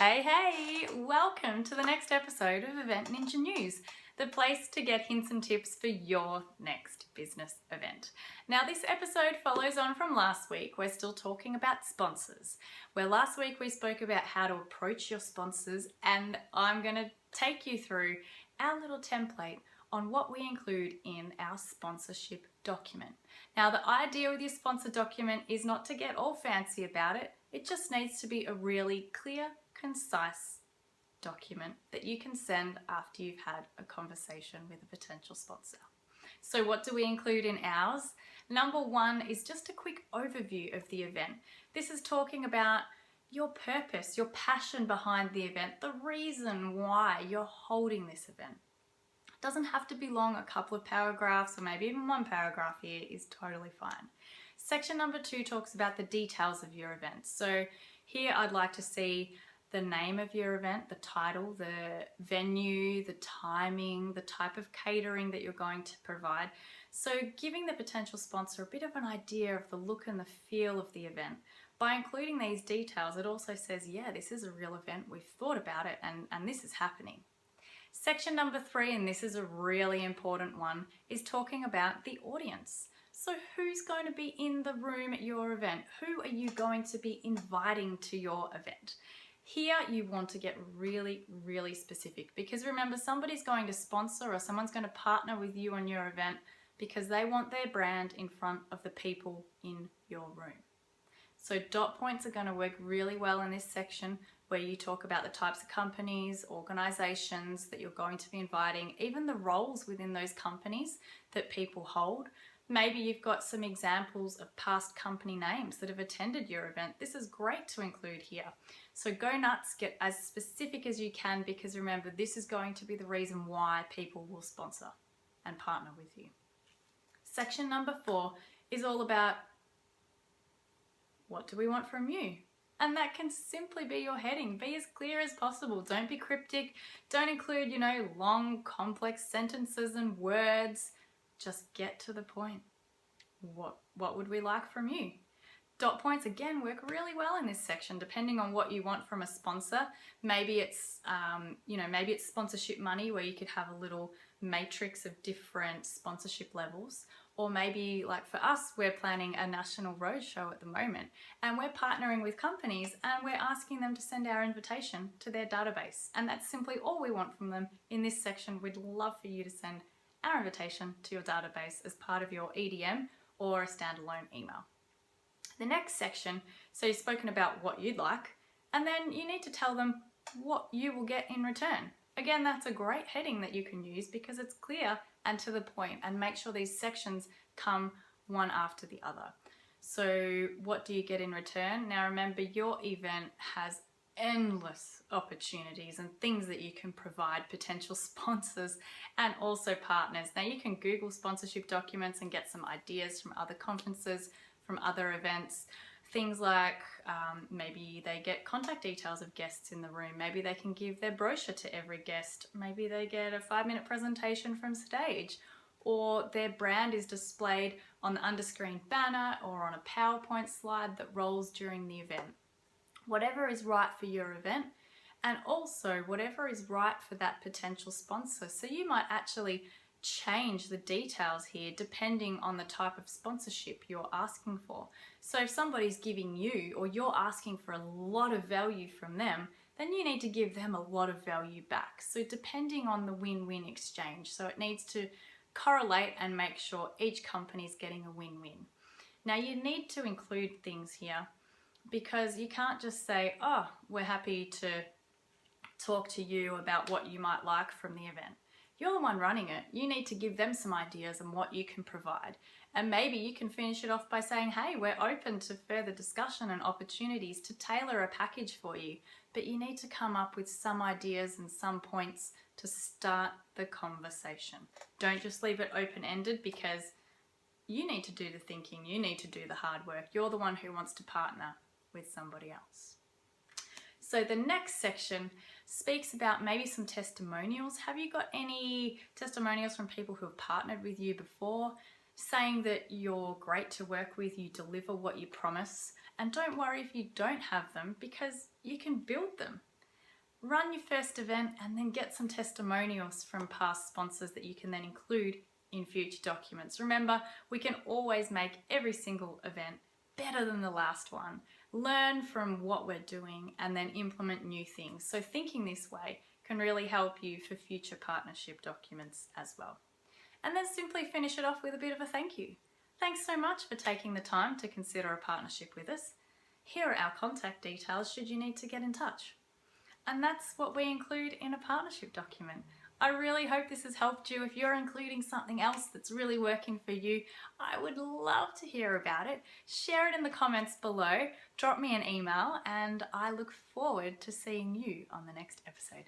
Hey, welcome to the next episode of Event Ninja News, the place to get hints and tips for your next business event. Now, this episode follows on from last week. We're still talking about sponsors, where last week we spoke about how to approach your sponsors, and I'm going to take you through our little template on what we include in our sponsorship document. Now, the idea with your sponsor document is not to get all fancy about it. It just needs to be a really clear, concise document that you can send after you've had a conversation with a potential sponsor. So what do we include in ours? Number one is just a quick overview of the event. This is talking about your purpose, your passion behind the event, the reason why you're holding this event. It doesn't have to be long, a couple of paragraphs or maybe even one paragraph here is totally fine. Section number 2 talks about the details of your event. So here I'd like to see the name of your event, the title, the venue, the timing, the type of catering that you're going to provide. So giving the potential sponsor a bit of an idea of the look and the feel of the event. By including these details, it also says, yeah, this is a real event, we've thought about it, and this is happening. Section number 3, and this is a really important one, is talking about the audience. So who's going to be in the room at your event? Who are you going to be inviting to your event? Here you want to get really, really specific, because remember, somebody's going to sponsor or someone's going to partner with you on your event because they want their brand in front of the people in your room. So dot points are going to work really well in this section where you talk about the types of companies, organizations that you're going to be inviting, even the roles within those companies that people hold. Maybe you've got some examples of past company names that have attended your event. This is great to include here. So go nuts, get as specific as you can, because remember, this is going to be the reason why people will sponsor and partner with you. Section number 4 is all about what do we want from you? And that can simply be your heading. Be as clear as possible. Don't be cryptic. Don't include, long, complex sentences and words. Just get to the point. What would we like from you? Dot points again work really well in this section, depending on what you want from a sponsor. Maybe it's sponsorship money, where you could have a little matrix of different sponsorship levels. Or maybe, like for us, we're planning a national roadshow at the moment, and we're partnering with companies and we're asking them to send our invitation to their database. And that's simply all we want from them in this section. We'd love for you to send our invitation to your database as part of your EDM or a standalone email. The next section, so you've spoken about what you'd like, and then you need to tell them what you will get in return. Again, that's a great heading that you can use because it's clear and to the point, and make sure these sections come one after the other. So what do you get in return? Now remember, your event has endless opportunities and things that you can provide potential sponsors and also partners. Now you can Google sponsorship documents and get some ideas from other conferences, from other events. Things like maybe they get contact details of guests in the room. Maybe they can give their brochure to every guest. Maybe they get a 5-minute presentation from stage, or their brand is displayed on the underscreen banner or on a PowerPoint slide that rolls during the event. Whatever is right for your event, and also whatever is right for that potential sponsor. So you might actually change the details here depending on the type of sponsorship you're asking for. So if somebody's giving you, or you're asking for a lot of value from them, then you need to give them a lot of value back. So depending on the win-win exchange. So it needs to correlate and make sure each company is getting a win-win. Now you need to include things here, because you can't just say, oh, we're happy to talk to you about what you might like from the event. You're the one running it. You need to give them some ideas on what you can provide. And maybe you can finish it off by saying, hey, we're open to further discussion and opportunities to tailor a package for you. But you need to come up with some ideas and some points to start the conversation. Don't just leave it open-ended, because you need to do the thinking. You need to do the hard work. You're the one who wants to partner with somebody else. So the next section speaks about maybe some testimonials. Have you got any testimonials from people who have partnered with you before, saying that you're great to work with, you deliver what you promise? And don't worry if you don't have them, because you can build them. run your first event and then get some testimonials from past sponsors that you can then include in future documents. Remember, we can always make every single event better than the last one. Learn from what we're doing and then implement new things. So thinking this way can really help you for future partnership documents as well. And then simply finish it off with a bit of a thank you. Thanks so much for taking the time to consider a partnership with us. Here are our contact details should you need to get in touch. And that's what we include in a partnership document. I really hope this has helped you. If you're including something else that's really working for you, I would love to hear about it. Share it in the comments below, drop me an email, and I look forward to seeing you on the next episode.